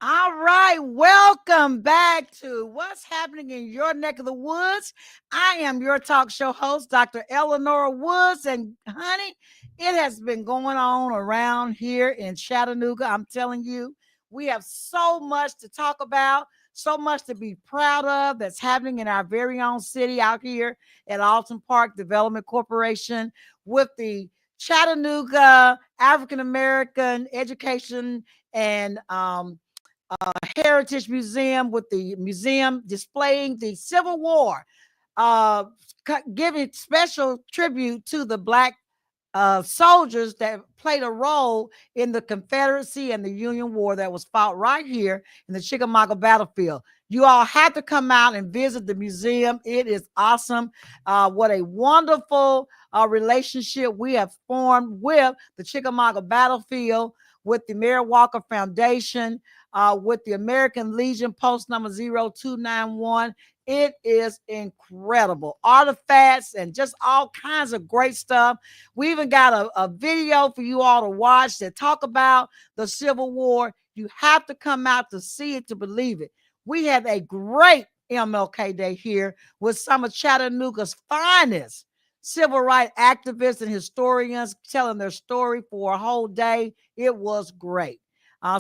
All right, welcome back to What's Happening in Your Neck of the Woods. I am your talk show host, Dr. Elenora Woods, and honey, it has been going on around here in Chattanooga. I'm telling you, we have so much to talk about, so much to be proud of that's happening in our very own city out here at Alton Park Development Corporation with the Chattanooga African American Education and Heritage Museum, with the museum displaying the Civil War, uh, giving special tribute to the Black soldiers that played a role in the Confederacy and the Union War that was fought right here in the Chickamauga battlefield. You all have to come out and visit the museum. It is awesome. What a wonderful relationship we have formed with the Chickamauga battlefield, with the Mary Walker Foundation, with the American Legion post number 0291. It is incredible. Artifacts and just all kinds of great stuff. We even got a video for you all to watch that talk about the Civil War. You have to come out to see it to believe it. We had a great MLK Day here with some of Chattanooga's finest civil rights activists and historians telling their story for a whole day. It was great.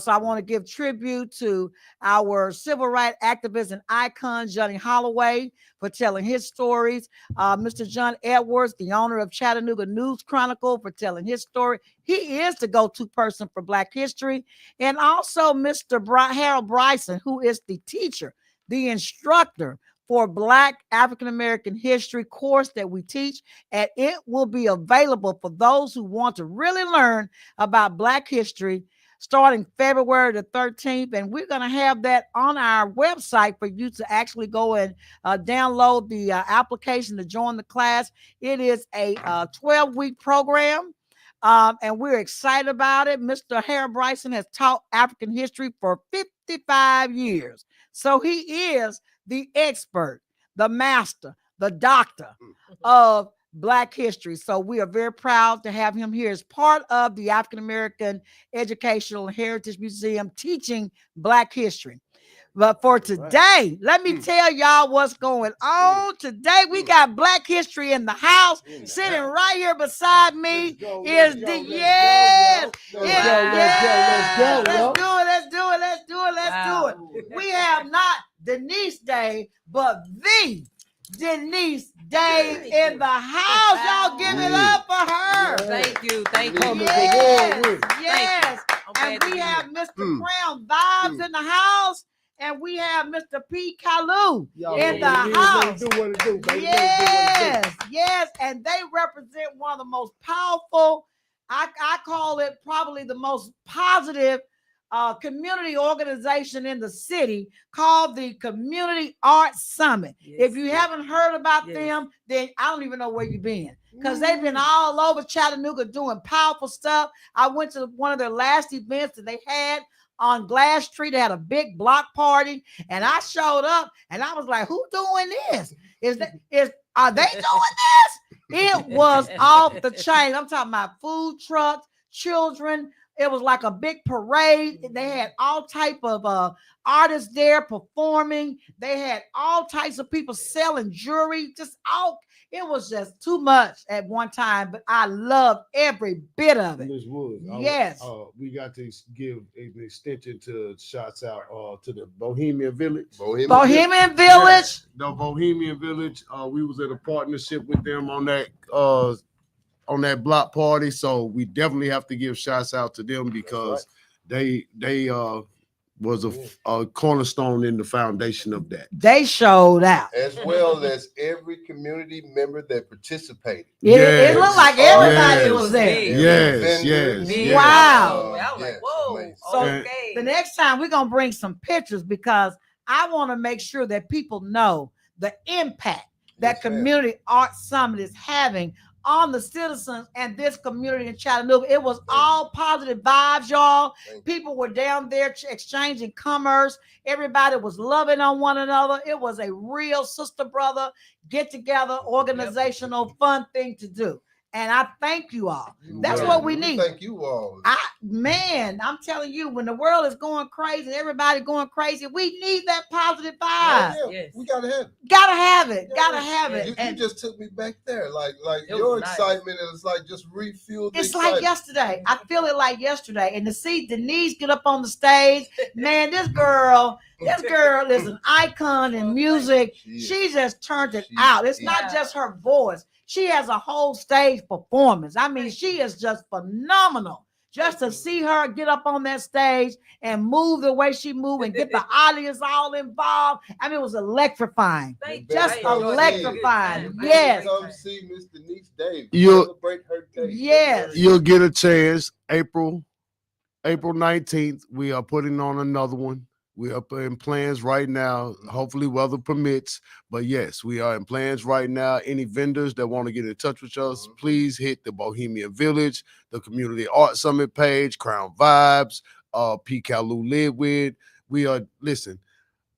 So I want to give tribute to our civil rights activist and icon, Johnny Holloway, for telling his stories. Mr. John Edwards, the owner of Chattanooga News Chronicle, for telling his story. He is the go-to person for Black history. And also Mr. Harold Bryson, who is the teacher, the instructor for Black African-American history course that we teach. And it will be available for those who want to really learn about Black history starting February the 13th. And we're going to have that on our website for you to actually go and download the application to join the class. It is a 12-week program. And we're excited about it. Mr. Harold Bryson has taught African history for 55 years. So he is the expert, the master, the doctor of Black history. So we are very proud to have him here as part of the African American Educational and Heritage Museum teaching Black history. But for today, let me tell y'all what's going on. Today, we got Black history in the house. Sitting right here beside me is the Let's do it. We have not Denise Dave, but the Denise Dave in the house. Y'all give it up for her. Thank you. Yes. And we have Mr. Crown Vibes in the house. And we have Mr. PCALU in the house. Yes. And they represent one of the most powerful, I call it probably the most positive community organization in the city, called the Community Arts Summit. If you haven't heard about them, then I don't even know where you've been, because they've been all over Chattanooga doing powerful stuff. I went to one of their last events that they had on Glass Street. They had a big block party, and I showed up, and I was like, "Who doing this? Are they doing this?" It was off the chain. I'm talking about food trucks, children. It was like a big parade. They had all type of artists there performing. They had all types of people selling jewelry. It was just too much at one time, but I loved every bit of it. Ms. Woods, yes. We got to give an extension to shots out to the Bohemian Village. Bohemian Village. The Bohemian Village. We was in a partnership with them on that block party, so we definitely have to give shots out to them, because they was a cornerstone in the foundation of that. They showed out, as well as every community member that participated. It looked like everybody was there. Yes. Wow. I was like, whoa. So the next time we're gonna bring some pictures, because I want to make sure that people know the impact that Community Arts Summit is having on the citizens and this community in Chattanooga. It was all positive vibes, y'all. People were down there exchanging commerce. Everybody was loving on one another. It was a real sister brother get together, organizational fun thing to do. And I thank you all. That's Well, what we need. Thank you all. Man, I'm telling you, when the world is going crazy, everybody going crazy, we need that positive vibe. Yes. We gotta have it. Gotta have it. Gotta have it. You just took me back there. Like your excitement is like just refueled. It's like yesterday. I feel it like yesterday. And to see Denise get up on the stage, man, this girl is an icon in music. She just turned it out. It's not just her voice. She has a whole stage performance. I mean, she is just phenomenal. Just to see her get up on that stage and move the way she moved and get the audience all involved. I mean, it was electrifying. Just electrifying. Yes. Come see Miss Denise Dave. Celebrate her day. Yes. You'll get a chance. April 19th, we are putting on another one. We are in plans right now. Hopefully weather permits. But yes, we are in plans right now. Any vendors that want to get in touch with us, please hit the Bohemian Village, the Community Art Summit page, Crown Vibes, PCALU Live With. Listen,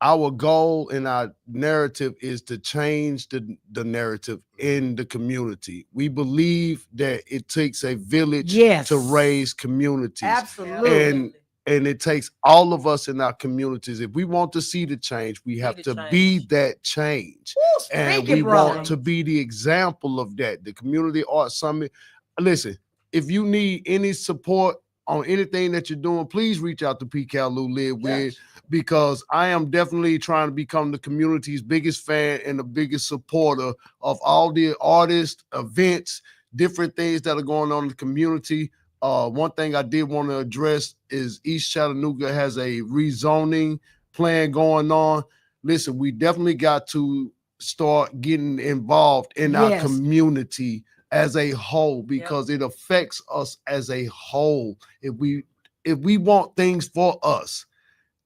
our goal and our narrative is to change the narrative in the community. We believe that it takes a village to raise communities. Absolutely. And it takes all of us in our communities. If we want to see the change, we have to be that change. And we want to be the example of that. The Community Art Summit. Listen, if you need any support on anything that you're doing, please reach out to PCALU Live With, because I am definitely trying to become the community's biggest fan and the biggest supporter of all the artists, events, different things that are going on in the community. One thing I did want to address is East Chattanooga has a rezoning plan going on. Listen, we definitely got to start getting involved in our community as a whole, because it affects us as a whole. If we want things for us,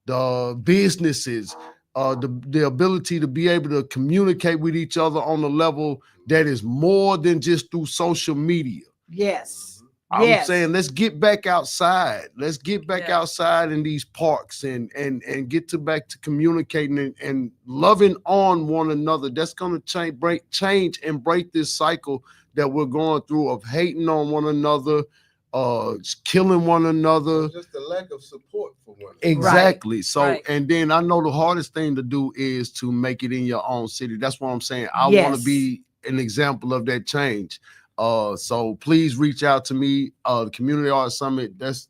the businesses, the ability to be able to communicate with each other on a level that is more than just through social media. Yes. I'm saying, let's get back outside. Let's get back outside in these parks and get back to communicating and loving on one another. That's going to change and break this cycle that we're going through of hating on one another, killing one another. Just the lack of support for one another. Exactly. So, and then I know the hardest thing to do is to make it in your own city. That's what I'm saying. I want to be an example of that change. So please reach out to me. The Community Art Summit. That's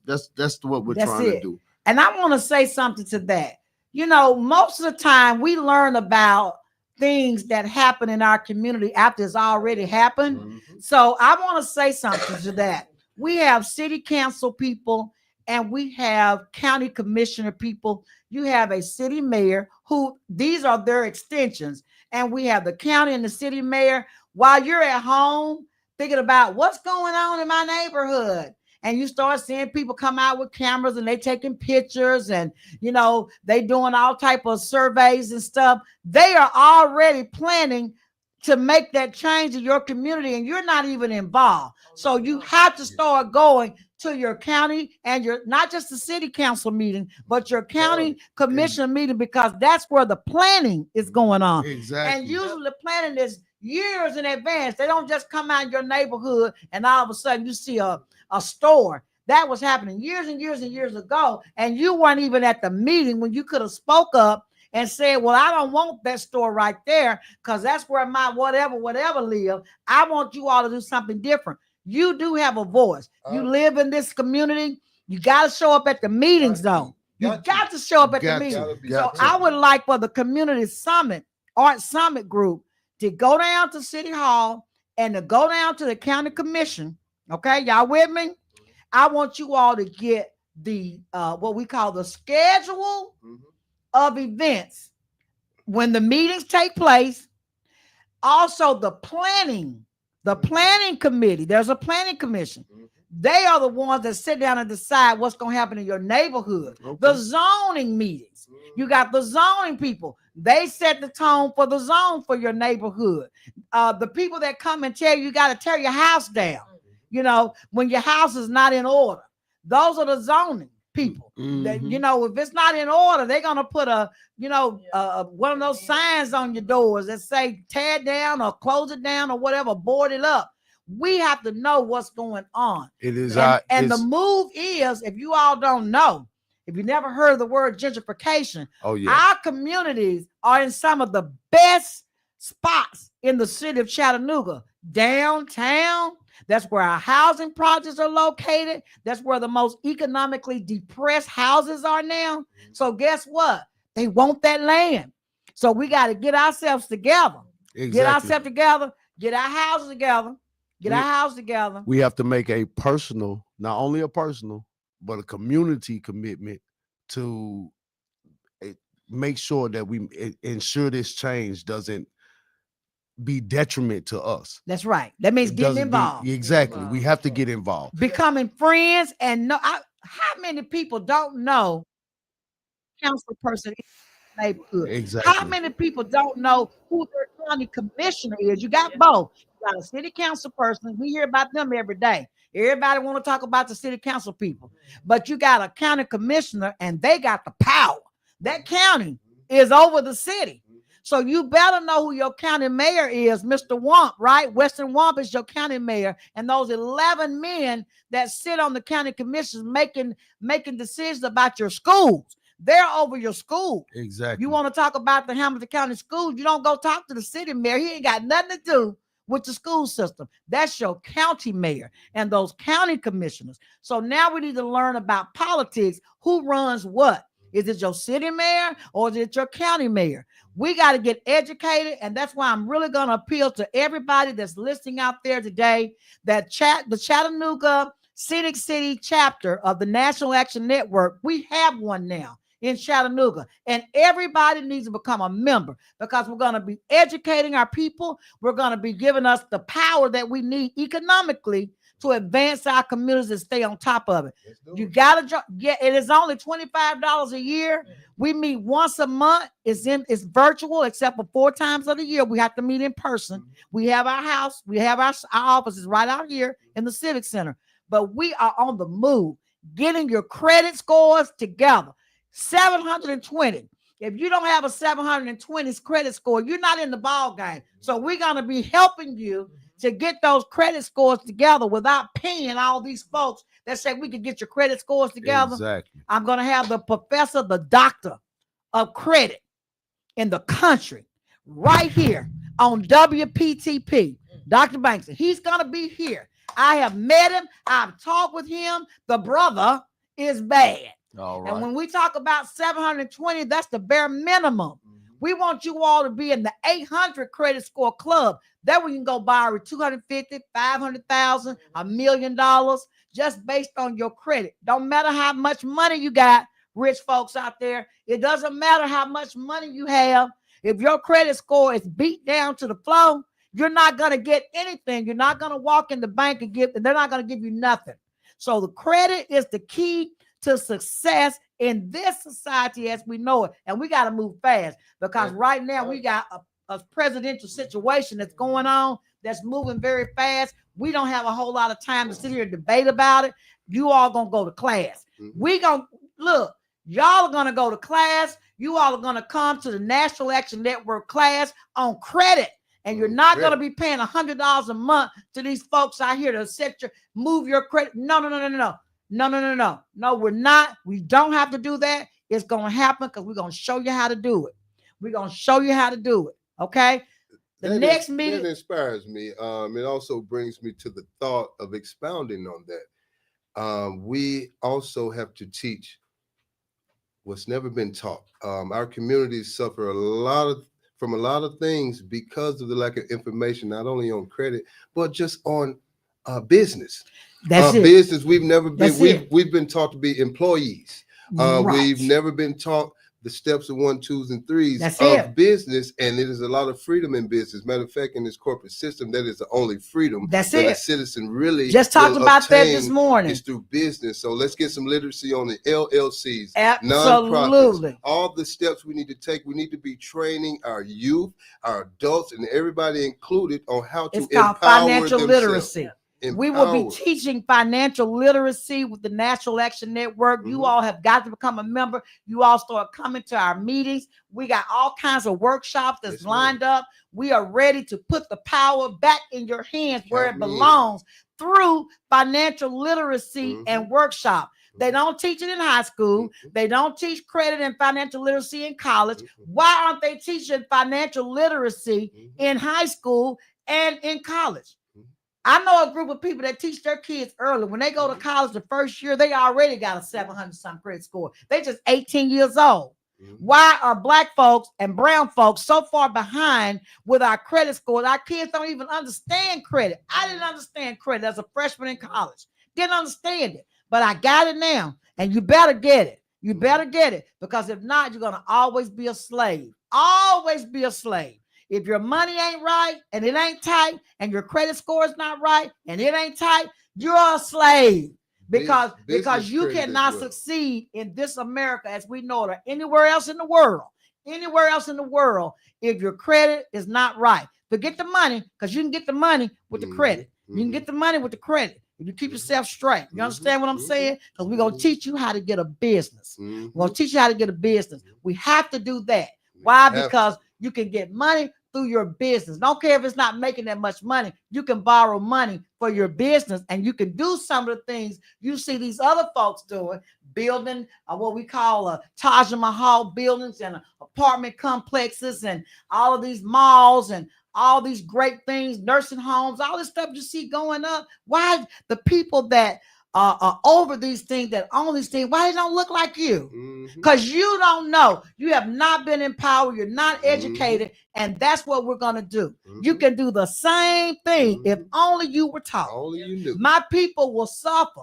what we're trying to do. And I want to say something to that. You know, most of the time we learn about things that happen in our community after it's already happened. So I want to say something to that. We have city council people and we have county commissioner people. You have a city mayor who these are their extensions. And we have the county and the city mayor. While you're at home thinking about what's going on in my neighborhood, and you start seeing people come out with cameras and they taking pictures and, you know, they doing all type of surveys and stuff. They are already planning to make that change in your community and you're not even involved. So you have to start going to your county and your, not just the city council meeting, but your county commission meeting, because that's where the planning is going on. Exactly. And usually the planning is years in advance. They don't just come out in your neighborhood and all of a sudden you see a store. That was happening years and years and years ago. And you weren't even at the meeting when you could have spoke up and said, well, I don't want that store right there because that's where my whatever live. I want you all to do something different. You do have a voice. You live in this community. You got to show up at the meetings, though. You got to show up at the meeting. So I would like for the community summit, art summit group, to go down to City Hall and to go down to the county commission. Okay, y'all with me? I want you all to get the what we call the schedule of events when the meetings take place. Also, the planning committee. There's a planning commission. They are the ones that sit down and decide what's going to happen in your neighborhood. The zoning meetings. You got the zoning people. They set the tone for the zone for your neighborhood. The people that come and tell you got to tear your house down, you know, when your house is not in order. Those are the zoning people. That, you know, if it's not in order, they're going to put one of those signs on your doors that say tear it down or close it down or whatever, board it up. We have to know what's going on. It is, and the move is, if you all don't know, if you never heard of the word gentrification, our communities are in some of the best spots in the city of Chattanooga. Downtown, that's where our housing projects are located. That's where the most economically depressed houses are now. So guess what? They want that land. So we got to get ourselves together. Exactly. Get ourselves together. Get our houses together. Get our house together. We have to make a personal, not only a personal, but a community commitment to make sure that we ensure this change doesn't be detriment to us. That's right. That means getting involved. Exactly. We have to get involved. Becoming friends and know. How many people don't know council person in the neighborhood? Exactly. How many people don't know who their county commissioner is? You got both. You got a city council person. We hear about them every day. Everybody want to talk about the city council people, but you got a county commissioner and they got the power. That county is over the city. So you better know who your county mayor is, Mr. Womp, right? Western Womp is your county mayor. And those 11 men that sit on the county commissions making decisions about your schools. They're over your school. Exactly. You want to talk about the Hamilton County schools, you don't go talk to the city mayor. He ain't got nothing to do with the school system. That's your county mayor and those county commissioners. So now we need to learn about politics. Who runs what? Is it your city mayor or is it your county mayor? We got to get educated, and that's why I'm really going to appeal to everybody that's listening out there today that the Chattanooga Civic City chapter of the National Action Network, we have one now in Chattanooga, and everybody needs to become a member because we're going to be educating our people. We're going to be giving us the power that we need economically to advance our communities and stay on top of it. You got to get it. Is only $25 a year. We meet once a month. It's virtual except for 4 times of the year. We have to meet in person. We have our house. We have our offices right out here in the Civic Center. But we are on the move, getting your credit scores together. 720. If you don't have a 720 credit score, you're not in the ball game. So we're going to be helping you to get those credit scores together without paying all these folks that say we can get your credit scores together. Exactly. I'm going to have the professor, the doctor of credit in the country right here on WPTP, Dr. Banks. He's going to be here. I have met him. I've talked with him. The brother is bad. All right. And when we talk about 720, that's the bare minimum. We want you all to be in the 800 credit score club. That we can go borrow $250,000, $500,000, $1 million, just based on your credit. Don't matter how much money you got, rich folks out there. It doesn't matter how much money you have. If your credit score is beat down to the floor, you're not going to get anything. You're not going to walk in the bank and they're not going to give you nothing. So the credit is the key to success in this society as we know it. And we got to move fast because right now we got a presidential situation that's going on that's moving very fast. We don't have a whole lot of time to sit here and debate about it. You all going to go to class. We going to look, y'all are going to go to class. You all are going to come to the National Action Network class on credit. And you're not going to be paying $100 a month to these folks out here to move your credit. No, we're not. We don't have to do that. It's going to happen because we're going to show you how to do it. We're going to show you how to do it. Okay. The next meeting. That inspires me. It also brings me to the thought of expounding on that. We also have to teach what's never been taught. Our communities suffer from a lot of things because of the lack of information, not only on credit, but just on business. That's it. Business, we've never been, we've been taught to be employees. Right. We've never been taught the steps of 1, 2s, and 3s That's of it. business, and it is a lot of freedom in business. Matter of fact, in this corporate system, that is the only freedom That's that it. a citizen really just talked about that this morning. Is through business. So let's get some literacy on the LLCs, Absolutely. nonprofits, all the steps we need to take. We need to be training our youth, our adults, and everybody included on how to It's called empower financial themselves. literacy. We will be empowered. teaching financial literacy with the National Action Network. You all have got to become a member. You all start coming to our meetings. We got all kinds of workshops that's Yes, lined up. We are ready to put the power back in your hands where Count it me in. belongs through financial literacy and workshop. They don't teach it in high school. They don't teach credit and financial literacy in college. Why aren't they teaching financial literacy in high school and in college? I know a group of people that teach their kids early. When they go to college the first year, they already got a 700-something credit score. They just 18 years old. Why are black folks and brown folks so far behind with our credit scores? Our kids don't even understand credit. I didn't understand credit as a freshman in college. Didn't understand it, but I got it now, and you better get it. You better get it, because if not, you're going to always be a slave. Always be a slave. If your money ain't right and it ain't tight, and your credit score is not right and it ain't tight, you're a slave. Because you cannot succeed in this America as we know it, or anywhere else in the world. Anywhere else in the world, if your credit is not right. Forget the money, because you can get the money with the credit. You can get the money with the credit if you keep yourself straight. You understand what I'm saying? Because we're going to teach you how to get a business. We're going to teach you how to get a business. We have to do that. Why? Because you can get money through your business. Don't care if it's not making that much money. You can borrow money for your business, and you can do some of the things you see these other folks doing, building what we call Taj Mahal buildings and apartment complexes and all of these malls and all these great things, nursing homes, all this stuff you see going up. Why the people that are over these things, that own these things, why they don't look like you? Because you don't know. You have not been empowered. You're not educated. And that's what we're going to do. You can do the same thing if only you were taught. Only you knew. My people will suffer.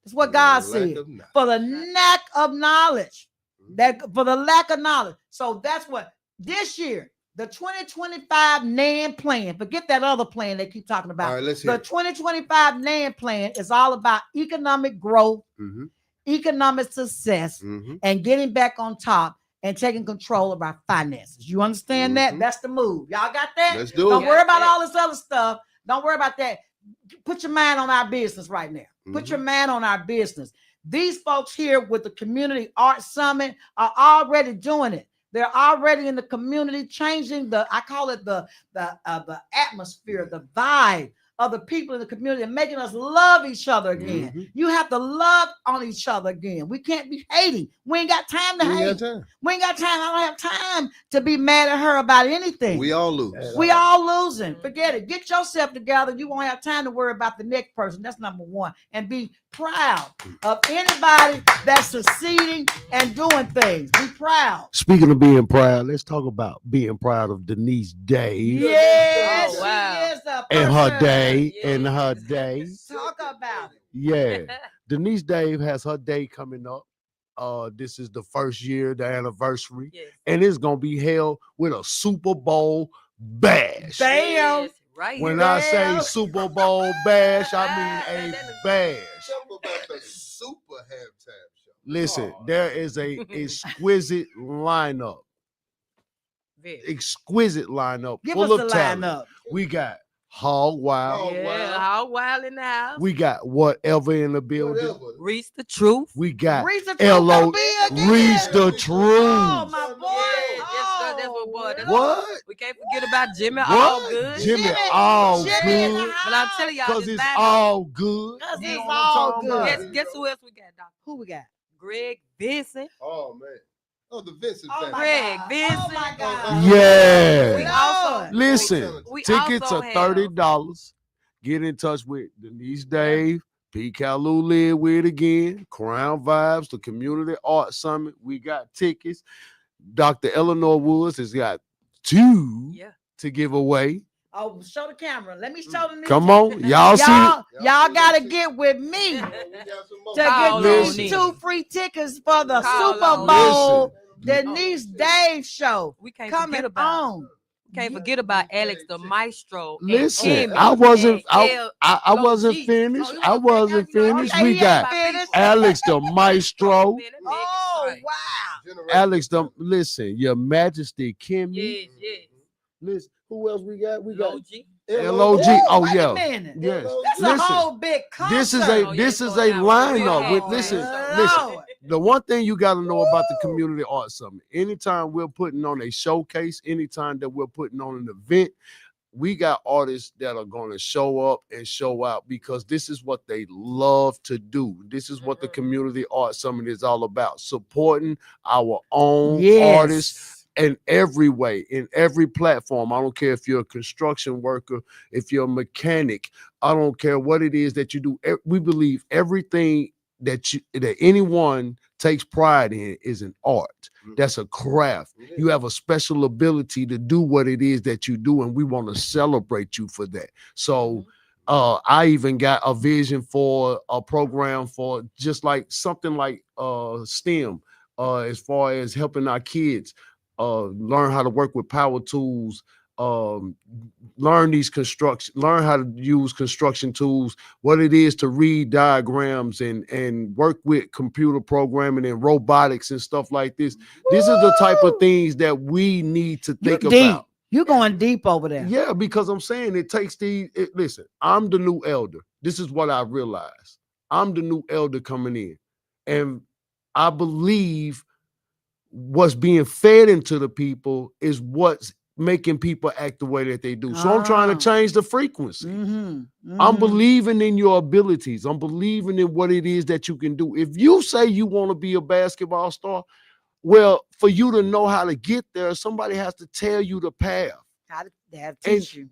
That's what God said. For the lack of knowledge. For the lack of knowledge. So that's what this year, the 2025 NAN plan, forget that other plan they keep talking about. All right, let's hear the 2025 NAN plan is all about economic growth, economic success, and getting back on top and taking control of our finances. You understand that? That's the move. Y'all got that? Let's do it. Don't worry about all this other stuff. Don't worry about that. Put your mind on our business right now. Put your mind on our business. These folks here with the Community Art Summit are already doing it. They're already in the community, changing I call it the atmosphere, the vibe of the people in the community, and making us love each other again. You have to love on each other again. We can't be hating. We ain't got time to hate. We ain't got time. I don't have time to be mad at her about anything. We all lose. We all losing. Forget it. Get yourself together. You won't have time to worry about the next person. That's number one. And be proud of anybody that's succeeding and doing things. Be proud. Speaking of being proud, let's talk about being proud of Denise Dave. Yes, oh, wow. she is a And her person. day, Yeah. and her day. Talk about it. Yeah. Denise Dave has her day coming up. This is the first year, the anniversary, Yes. and it's gonna be held with a Super Bowl bash. Damn. Yes, right. When here. I say Damn. Super Bowl bash, I mean a bash. Something about the super halftime show. Listen, Oh. there is a exquisite lineup. Very. Exquisite lineup Give full us of the talent. lineup. We got Hog Wild. Oh, Yeah, wow. Hog Wild in the house. We got Whatever in the building. Whatever. Reach the truth. We got Reach the truth. L.O. Gonna be again. Reach the Truth. Oh, my boy. Yeah, that's what, boy. That's What? We can't forget about Jimmy. What? All good. Jimmy all Jimmy in the good. But I'm telling y'all, Because this it's lineup- all good. Because You it's know what I'm all talking good. about? Guess who else we got, Doc? Who we got? Greg Vincent. Oh man. Oh, the Vincent Oh, family. my Greg God. Vincent. Oh, my God. Yeah. We Lord. also Listen, We tickets also are have- $30. Get in touch with Denise Dave, PCALU live with again, Crown Vibes, the Community Art Summit. We got tickets. Dr. Elenora Woods has got 2 Yeah. to give away. Oh, show the camera. Let me show the Come on, y'all see it. Y'all gotta get with me to Call get on these in. 2 free tickets for the Call Super on Bowl Listen. Denise Dave show We can't coming forget about on. can't forget about Alex the Maestro. and Listen, Kimmy I wasn't and I wasn't LOG. finished. Oh, I you wasn't know, finished. Okay, We he got ain't finished. Alex the Maestro. Man, that man Oh, is right. wow. Alex the listen, Your Majesty Kimmy. Yes, yes. Listen, who else we got? We got Logi. LOG. Oh Wait yeah. a minute. Yes. That's Listen, a whole big concert. this is Oh, a yeah, this is going a out with lineup Red with Hat. listen. Lord. The one thing you got to know about the community art summit, anytime we're putting on a showcase, anytime that we're putting on an event, we got artists that are going to show up and show out because this is what they love to do. This is what the community art summit is all about, supporting our own artists in every way, in every platform. I don't care if you're a construction worker, if you're a mechanic, I don't care what it is that you do. We believe everything that anyone takes pride in is an art. That's a craft. You have a special ability to do what it is that you do, and we want to celebrate you for that. So I even got a vision for a program for just like something like STEM, as far as helping our kids learn how to work with power tools, learn how to use construction tools, what it is to read diagrams and work with computer programming and robotics and stuff like this. This is the type of things that we need to think about. You're going deep over there. Yeah, because I'm saying it takes listen, I'm the new elder. This is what I realized. I'm the new elder coming in. And I believe what's being fed into the people is what's making people act the way that they do. So I'm trying to change the frequency. I'm believing in your abilities. I'm believing in what it is that you can do. If you say you want to be a basketball star, well, for you to know how to get there, somebody has to tell you the path. They have to teach you.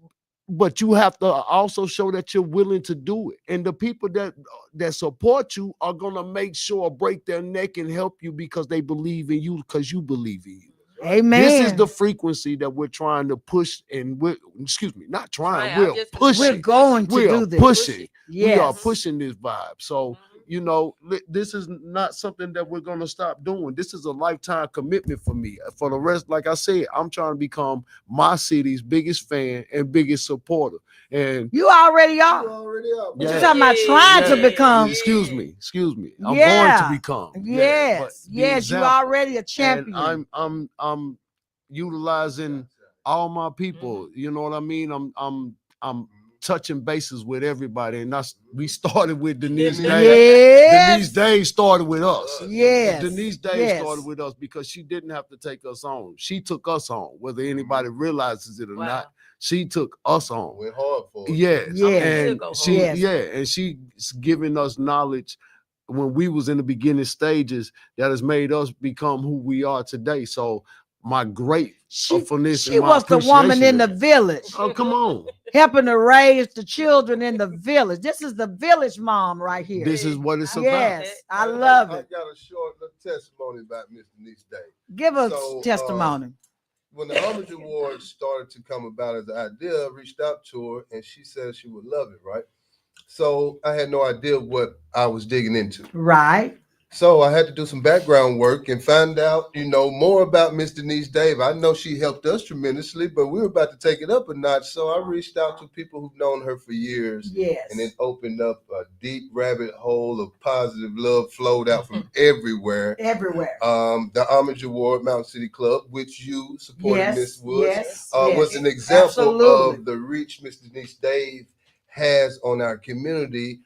But you have to also show that you're willing to do it. And the people that support you are going to make sure break their neck and help you because they believe in you, because you believe in you. Amen. This is the frequency that we're trying to push, and we're not trying. We're pushing. We're going to do this. Pushing. Yes. We are pushing this vibe. So, this is not something that we're going to stop doing. This is a lifetime commitment for me. For the rest, like I said, I'm trying to become my city's biggest fan and biggest supporter. And you already are. But you're talking about trying to become. Excuse me. I'm going to become. Yes. You're already a champion. And I'm utilizing all my people. You know what I mean? I'm touching bases with everybody, and we started with Denise Dave. Yes. Denise Dave started with us. Yes. Denise Dave started with us because she didn't have to take us on. She took us on, whether anybody realizes it or not. She took us on. Went hard for us. Yes. And she's giving us knowledge when we was in the beginning stages that has made us become who we are today. So my gratefulness. She was the woman in the village. Oh, come on. Helping to raise the children in the village. This is the village mom right here. This is what it's about. Yes, I love it. I got a short little testimony about Miss Denise Dave. Give us testimony. When the Homage Awards started to come about as an idea, I reached out to her and she said she would love it, right? So I had no idea what I was digging into. Right. So I had to do some background work and find out, more about Miss Denise Dave. I know she helped us tremendously, but we were about to take it up a notch. So I reached out to people who've known her for years. Yes. And it opened up a deep rabbit hole of positive love flowed out from everywhere. Everywhere. The Homage Award, Mountain City Club, which you supported, Miss Woods, yes. was an example Absolutely. of the reach Miss Denise Dave has on our community.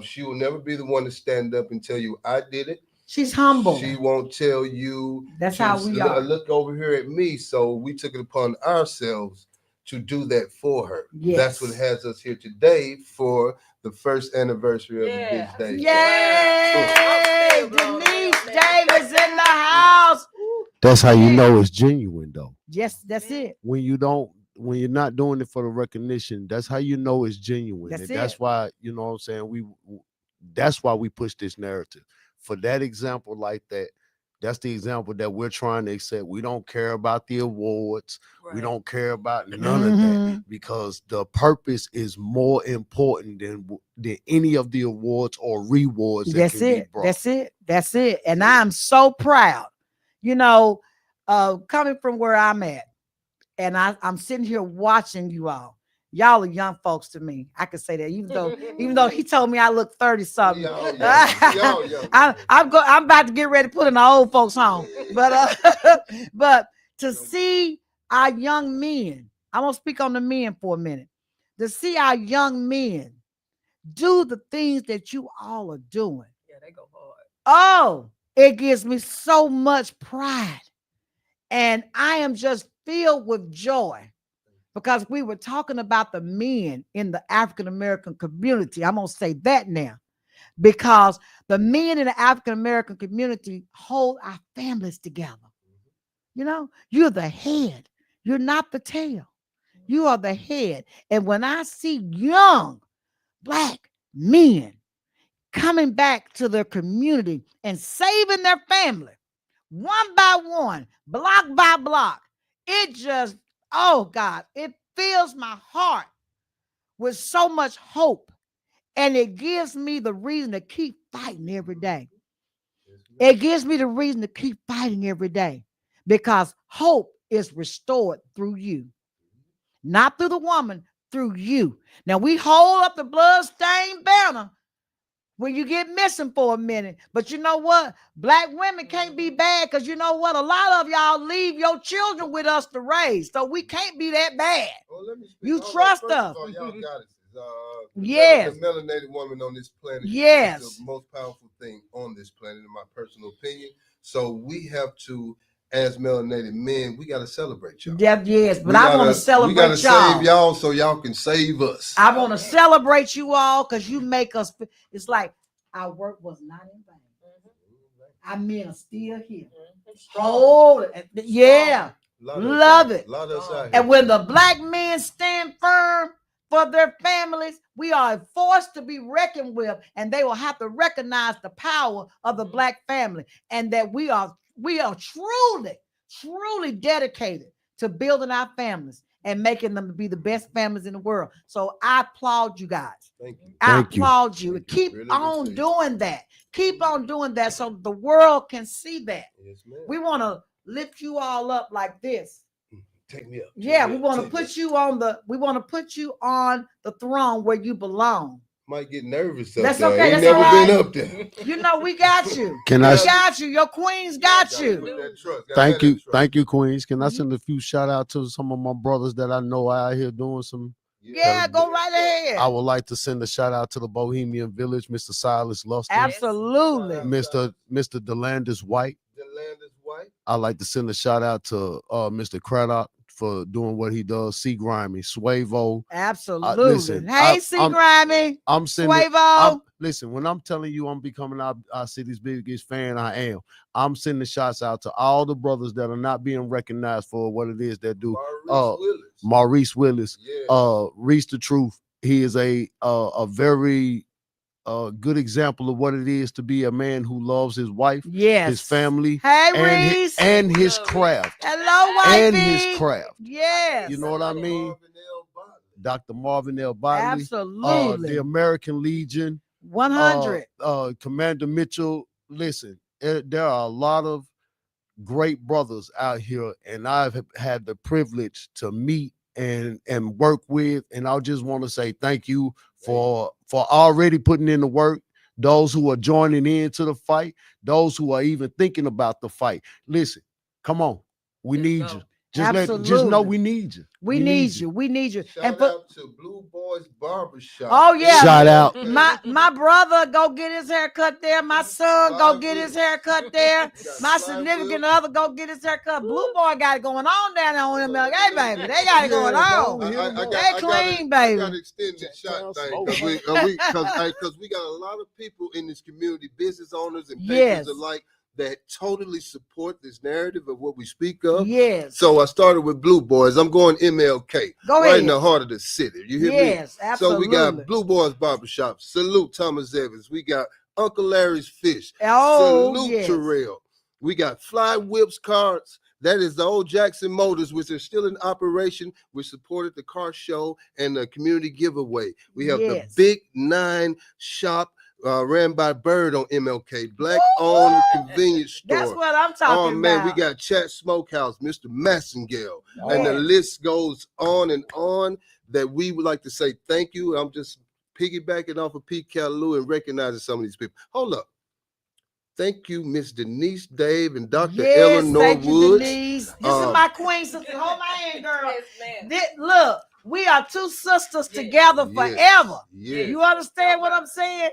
She will never be the one to stand up and tell you I did it. She's humble. She won't tell you. That's how we are. Look over here at me. So we took it upon ourselves to do that for her. Yes. That's what has us here today for the first anniversary of the Big Day. Yay! Denise Dave is in the house. That's how you know it's genuine, though. Yes, that's it. When you're not doing it for the recognition, that's how you know it's genuine. That's why, you know what I'm saying, that's why we push this narrative. For that example like that, that's the example that we're trying to accept. We don't care about the awards. Right. We don't care about none of that, because the purpose is more important than any of the awards or rewards. That's it. And I'm so proud, coming from where I'm at. And I'm sitting here watching you all. Y'all are young folks to me. I can say that, even though he told me I look 30 something. I'm about to get ready to put in the old folks home. But to see our young men, I'm gonna speak on the men for a minute. to see our young men do the things that you all are doing. Yeah, they go hard. Oh, it gives me so much pride. And I am just filled with joy because we were talking about the men in the African American community. I'm going to say that now because the men in the African American community hold our families together. You know, you're the head, you're not the tail. You are the head. And when I see young Black men coming back to their community and saving their family, one by one, block by block, it just, oh God, it fills my heart with so much hope. And it gives me the reason to keep fighting every day. It gives me the reason to keep fighting every day because hope is restored through you. Not through the woman, through you. Now we hold up the bloodstained banner when you get missing for a minute. But you know what? Black women can't be bad because you know what? A lot of y'all leave your children with us to raise. So we can't be that bad. Well, let me speak. You All trust right, first us. of all, y'all got it. Yes. The melanated woman on this planet Yes. is the most powerful thing on this planet, in my personal opinion. So we have to, as melanated men, we got to celebrate y'all. Yeah, yes, but I want to celebrate y'all. We got to save y'all so y'all can save us. I want to celebrate you all because you make us. It's like our work was not in vain. Our men are still here. Hold it. Yeah. Love it. And when the Black men stand firm for their families, we are forced to be reckoned with, and they will have to recognize the power of the Black family, and that we are truly dedicated to building our families and making them to be the best families in the world. So I applaud you guys. Thank you. I applaud you. Thank you. Keep Really on doing that. Keep on doing that so the world can see that. Yes, ma'am. We want to lift you all up like this. Take me up. Yeah, we want to put you on the throne where you belong. Might get nervous up That's there. okay. Ain't That's never all right. been up there. You know, we got you. Can We I- got you. Your queens got you. Thank you, Queens. Can I send a few shout out to some of my brothers that I know out here doing some? Yeah, go right ahead. I would like to send a shout out to the Bohemian Village, Mr. Silas Luster, Absolutely. Mr. Delandis White. Delandis White. I like to send a shout out to Mr. Craddock for doing what he does. C. Grimy, Suavo. Absolutely. Listen, Hey, C. Grimy. I'm sending. Suavo. Listen, when I'm telling you I'm becoming our city's biggest fan, I am. I'm sending shots out to all the brothers that are not being recognized for what it is they do. Maurice Willis, Reese the Truth. He is a very good example of what it is to be a man who loves his wife, his family, hey, Reese, and his craft. Hello, wifey. And his craft. Yes. You know what I mean? Dr. Marvin L. Bodley. Absolutely. The American Legion. 100. Commander Mitchell. Listen, there are a lot of great brothers out here, and I've had the privilege to meet and work with, and I just want to say thank you for already putting in the work. Those who are joining into the fight, those who are even thinking about the fight. Listen, come on, we need you. Just know we need you. We need you. We need you. Shout out to Blue Boys Barbershop. Oh yeah. Shout out. My brother go get his hair cut there. My son go get his hair cut there. My significant other go get his hair cut. Blue Boy got it going on down there on him. Hey baby, they got it going on. They clean, baby. I got to extend the shot thing because we got a lot of people in this community, business owners and patrons alike, that totally support this narrative of what we speak of. Yes. So I started with Blue Boys. I'm going MLK. Go right ahead. in the heart of the city. You hear me? Yes, absolutely. So we got Blue Boys Barbershop. Salute Thomas Evans. We got Uncle Larry's Fish. Oh, salute Terrell. We got Fly Whips Cards. That is the old Jackson Motors, which is still in operation. We supported the car show and the community giveaway. We have the Big 9 shop. Ran by Bird on MLK, Black-owned convenience store. That's what I'm talking about. Oh man, we got Chat Smokehouse, Mr. Massengale, and the list goes on and on. That we would like to say thank you. I'm just piggybacking off of PCALU and recognizing some of these people. Hold up. Thank you, Miss Denise Dave and Dr. Elenora thank you, Woods. Denise. This is my queen sister. Hold my hand, girl. Look, We are two sisters together forever. Yes. You understand what I'm saying?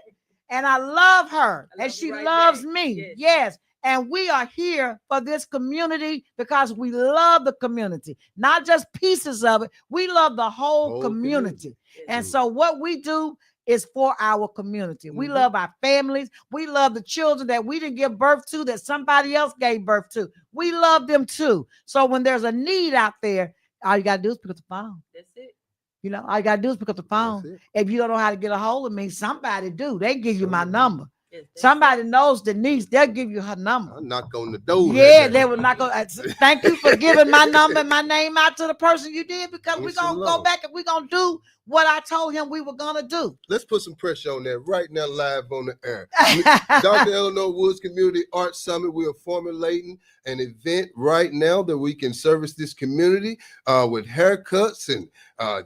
And I love her, and she loves me. Yes. And we are here for this community because we love the community, not just pieces of it. We love the whole community. And so what we do is for our community. We love our families. We love the children that we didn't give birth to, that somebody else gave birth to. We love them too. So when there's a need out there, all you got to do is pick up the phone. That's it. You know, all you got to do is pick up the phone. If you don't know how to get a hold of me, somebody do. They give you my number. Somebody knows Denise, they'll give you her number. I'll knock on the door. Yeah, they will knock on. Thank you for giving my number and my name out to the person you did, because we're going to go back and we're going to do what I told him we were going to do. Let's put some pressure on that right now, live on the air. Dr. Elenora Woods Community Arts Summit, we are formulating an event right now that we can service this community with haircuts and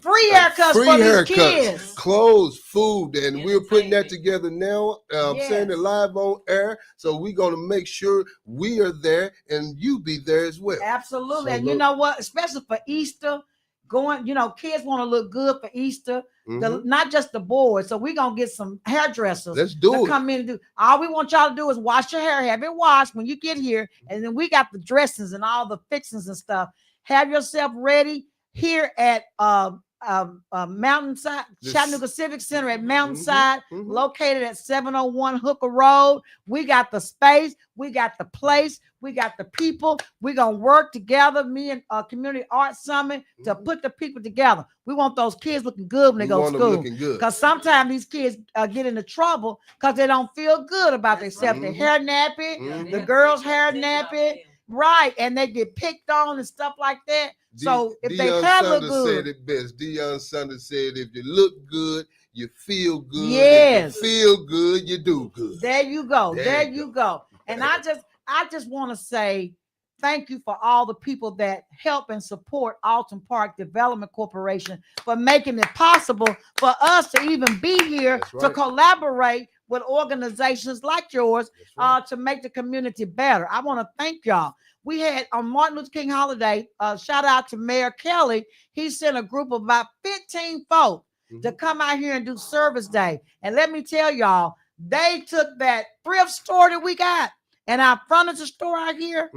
free haircuts for these kids, clothes, food, and we're putting that together now. I'm saying it live on air, so we're going to make sure we are there and you be there as well. Absolutely. So and you know what, especially for Easter, kids want to look good for Easter, not just the boys. So we're going to get some hairdressers. Let's do it. Come in and do. All we want y'all to do is wash your hair, have it washed when you get here. And then we got the dressings and all the fixings and stuff. Have yourself ready here at Mountainside, Chattanooga Civic Center at Mountainside, located at 701 Hooker Road. We got the space, we got the place, we got the people. We're going to work together, me and Community Arts Summit, to put the people together. We want those kids looking good when they go to school. Because sometimes these kids get into trouble because they don't feel good about themselves. Their hair nappy, the girls' hair nappy, right, and they get picked on and stuff like that. So if they hair look good, said it best. Deion Sanders said, if you look good, you feel good. Yes. If you feel good, you do good. There you go. There you go. And I just want to say thank you for all the people that help and support Alton Park Development Corporation for making it possible for us to even be here to collaborate with organizations like yours to make the community better. I want to thank y'all. We had on Martin Luther King holiday, shout out to Mayor Kelly. He sent a group of about 15 folks to come out here and do service day. And let me tell y'all, they took that thrift store that we got and our furniture store out here.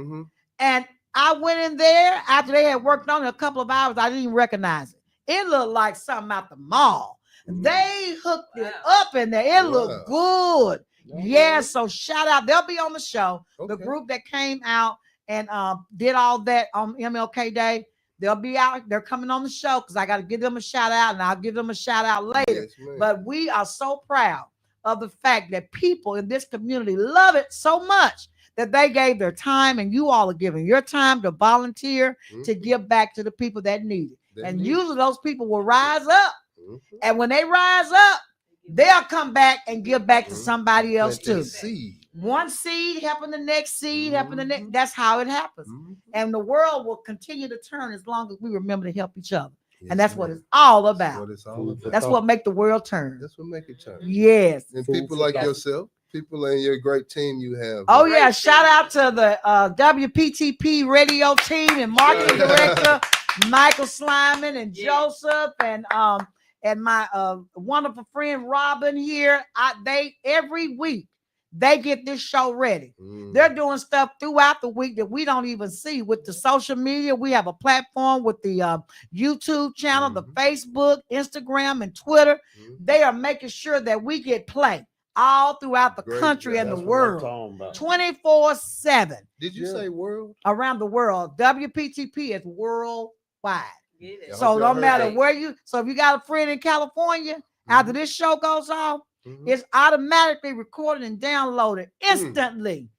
And I went in there after they had worked on it a couple of hours. I didn't even recognize it. It looked like something out the mall. They hooked it up in there. It looked good. Yeah, so shout out. They'll be on the show. The group that came out and did all that on MLK Day, they'll be out. They're coming on the show because I got to give them a shout out, and I'll give them a shout out later. But we are so proud of the fact that people in this community love it so much that they gave their time, and you all are giving your time to volunteer to give back to the people that need it. And usually those people will rise up. And when they rise up, they'll come back and give back to somebody else too. One seed helping the next seed, helping the next. That's how it happens. And the world will continue to turn as long as we remember to help each other. And that's what it's all about. That's what make the world turn. That's what make it turn. Yes. And people like yourself, people in your great team you have. Oh yeah, shout out to the WPTP radio team and marketing director Michael Slyman and Joseph and my wonderful friend Robin here. They every week they get this show ready. They're doing stuff throughout the week that we don't even see with the social media. We have a platform with the YouTube channel, the Facebook, Instagram, and Twitter. They are making sure that we get play all throughout the country and the world, 24/7. Did you say world? Around the world. WPTP is worldwide. So no matter where so if you got a friend in California, after this show goes off, it's automatically recorded and downloaded instantly.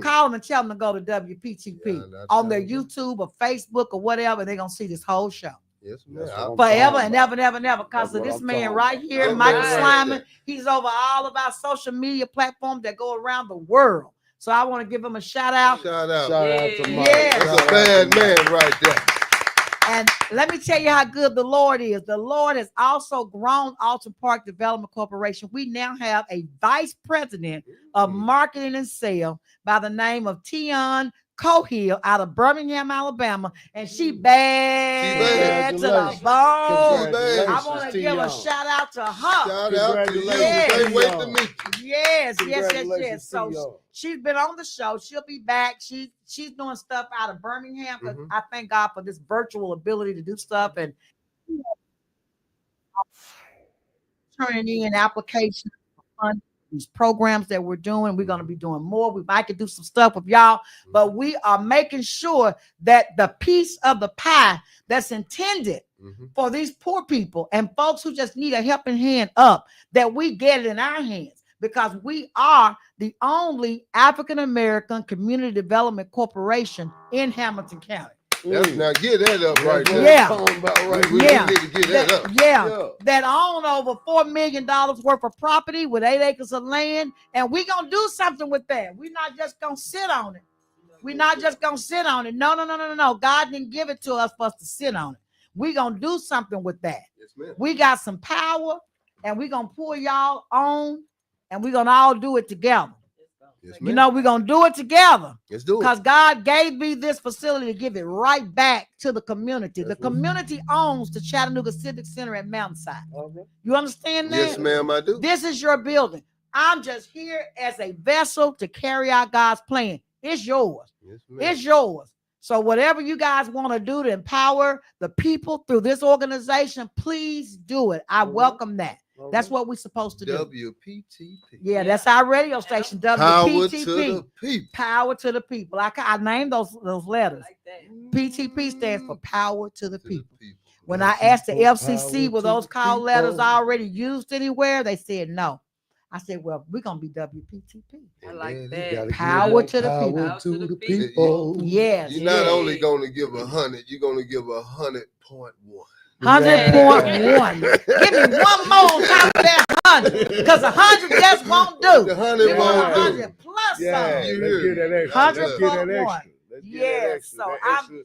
Call them and tell them to go to WPTP on their YouTube or Facebook or whatever. They're going to see this whole show. Yes, man. Forever and never, never, never. Because of this man right here, Michael Slyman, he's over all of our social media platforms that go around the world. So I want to give him a shout out. Shout out to Mike. That's a bad man right there. And let me tell you how good the Lord is. The Lord has also grown Alton Park Development Corporation. We now have a vice president of marketing and sales by the name of Tion Cohill out of Birmingham, Alabama, and she bad to the Congratulations. bone. Congratulations I want to to give a y'all. shout out to her. Shout out to you. Congratulations. Can't wait to Y'all. meet you. Yes. Congratulations to So y'all. she's been on the show. She'll be back. She's doing stuff out of Birmingham. 'Cause Mhm. I thank God for this virtual ability to do stuff and turning in applications for fund these programs that we're doing. We're going to be doing more. We might could do some stuff with y'all, but we are making sure that the piece of the pie that's intended Mhm. for these poor people and folks who just need a helping hand up, that we get it in our hands, because we are the only African-American community development corporation in Hamilton County. Now get that up right there. Yeah. We Yeah. need to get that up. Yeah, that own over $4 million worth of property with 8 acres of land, and we're gonna do something with that. We're not just gonna sit on it. We're not just gonna sit on it. No. God didn't give it to us for us to sit on it. We're gonna do something with that. Yes, ma'am. We got some power, and we're gonna pull y'all on, and we're gonna all do it together. Yes, You ma'am. know, we're gonna do it together. Let's do it. Because God gave me this facility to give it right back to the community. The community owns the Chattanooga Civic Center at Mountainside. You understand that? Yes, ma'am, I do. This is your building. I'm just here as a vessel to carry out God's plan. It's yours. Yes, ma'am. It's yours. So whatever you guys want to do to empower the people through this organization, please do it. I welcome that. That's what we're supposed to do. WPTP. Yeah, that's our radio station. Power to WPTP. the people. Power to the people. I named those letters. Like that. PTP stands for Power to the To the People. people. When I asked the Power FCC, were to those the call letters people. already used anywhere? They said no. I said, well, we're gonna be WPTP. I like And that. you gotta Power give to the power people. Power to the people. Yes. You're not yes. only going to give 100, you're going to give 100.1. 100.1. Give me one more on top of that 100, because 100 just won't do. The 100 Give me won't do. 100 plus Yeah, some. let's get that extra. 100 Let's get that point one. extra. Let's get Yes, that extra. so That extra.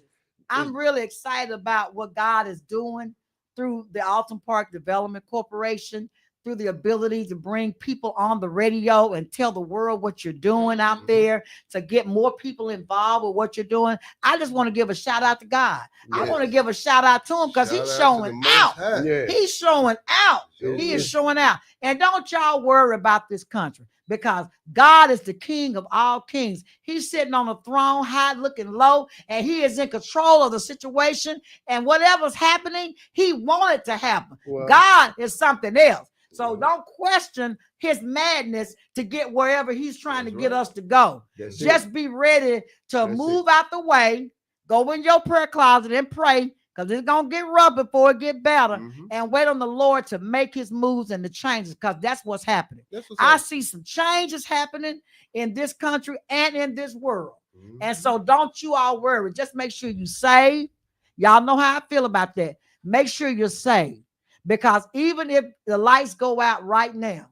I'm really excited about what God is doing through the Alton Park Development Corporation, through the ability to bring people on the radio and tell the world what you're doing out there, to get more people involved with what you're doing. I just want to give a shout out to God. I Yes. want to give a shout out to him because Shout he's out to showing the Most out. High. Yeah. He's showing out. Sure He is is. showing out. And don't y'all worry about this country, because God is the King of all kings. He's sitting on a throne, high looking low, and he is in control of the situation. And whatever's happening, he wanted to happen. Well, God is something else. So don't question his madness to get wherever he's trying That's to get right. us to go. that's it. Just be ready to That's move out the way, go in your prayer closet and pray, because it's going to get rough before it get better, Mhm. and wait on the Lord to make his moves and the changes, because that's what's happening. That's what's I up. see some changes happening in this country and in this world. Mhm. And so don't you all worry. Just make sure you save. Y'all know how I feel about that. Make sure you're saved, because even if the lights go out right now,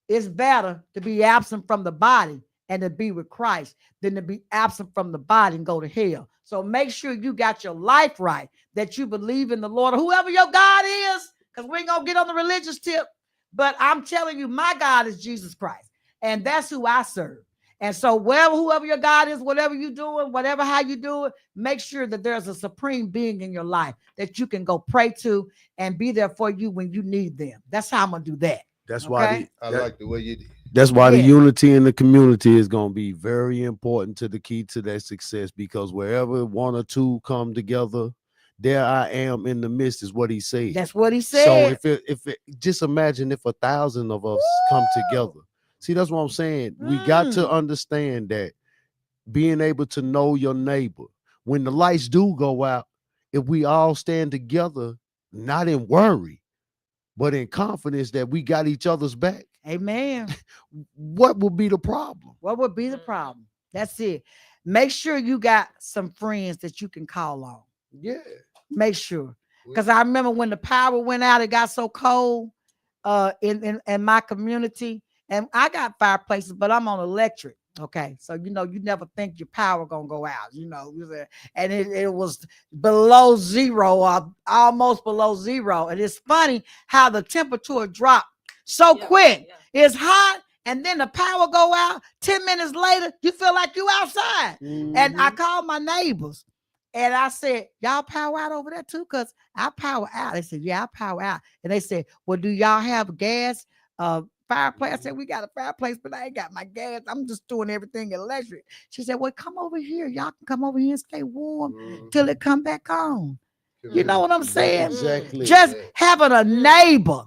it's better to be absent from the body and to be with Christ than to be absent from the body and go to hell. So make sure you got your life right, that you believe in the Lord, or whoever your God is, because we ain't going to get on the religious tip. But I'm telling you, my God is Jesus Christ, and that's who I serve. And so whoever your God is, whatever you're doing, whatever how you do it, make sure that there's a supreme being in your life that you can go pray to and be there for you when you need them. That's how I'm going to do that. That's Okay. why I like the way you did. that's why the Yeah. unity in the community is going to be very important to the key to that success, because wherever one or two come together, there I am in the midst, is what he said. That's what he So said. if it just imagine if 1,000 of us come together. See, that's what I'm saying. We got to understand that being able to know your neighbor when the lights do go out, if we all stand together, not in worry, but in confidence that we got each other's back, Amen. what will be the problem? What would be the problem? That's it. Make sure you got some friends that you can call on. Yeah. Make sure. Because I remember when the power went out, it got so cold in my community. And I got fireplaces, but I'm on electric. Okay. So, you never think your power going to go out, and it was below zero or almost below zero. And it's funny how the temperature dropped so quick. Yeah. It's hot and then the power go out. 10 minutes later, you feel like you outside. And I called my neighbors and I said, y'all power out over there too? Because I power out. They said, yeah, I power out. And they said, well, do y'all have gas? Fireplace? I said, we got a fireplace, but I ain't got my gas. I'm just doing everything electric. She said, well, come over here. Y'all can come over here and stay warm till it come back on. You know what I'm saying? Exactly. Just having a neighbor,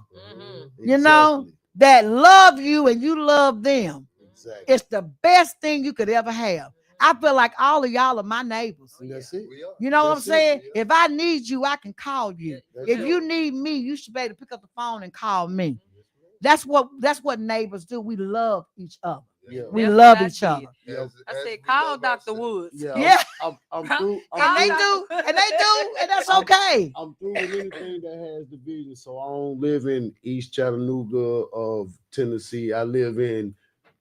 you know, that love you and you love them. Exactly. It's the best thing you could ever have. I feel like all of y'all are my neighbors. That's it. You know what I'm That's it. saying? If I need you, I can call you. That's If it. you need me, you should be able to pick up the phone and call me. That's what neighbors do. We love each other. Yeah. We That's love what I each other. did. I said, call Dr. Woods. Yeah. I'm through. And they do, and that's okay. I'm through with anything that has division. So I don't live in East Chattanooga of Tennessee. I live in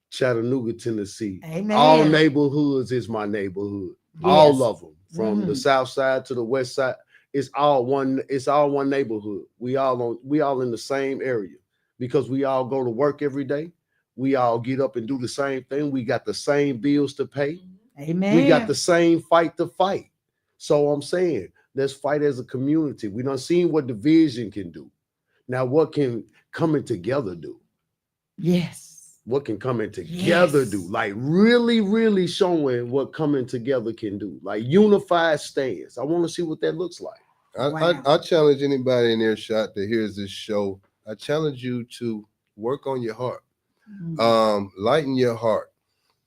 Chattanooga, Tennessee. Amen. All neighborhoods is my neighborhood. Yes. All of them, from the south side to the west side. It's all one neighborhood. We all in the same area because we all go to work every day. We all get up and do the same thing. We got the same bills to pay. Amen. We got the same fight to fight. So I'm saying, let's fight as a community. We done seen what division can do. Now, what can coming together do? Yes. What can coming together do? Like really, really showing what coming together can do. Like unified stance. I want to see what that looks like. I challenge anybody in earshot that hears this show. I challenge you to work on your heart. Lighten your heart.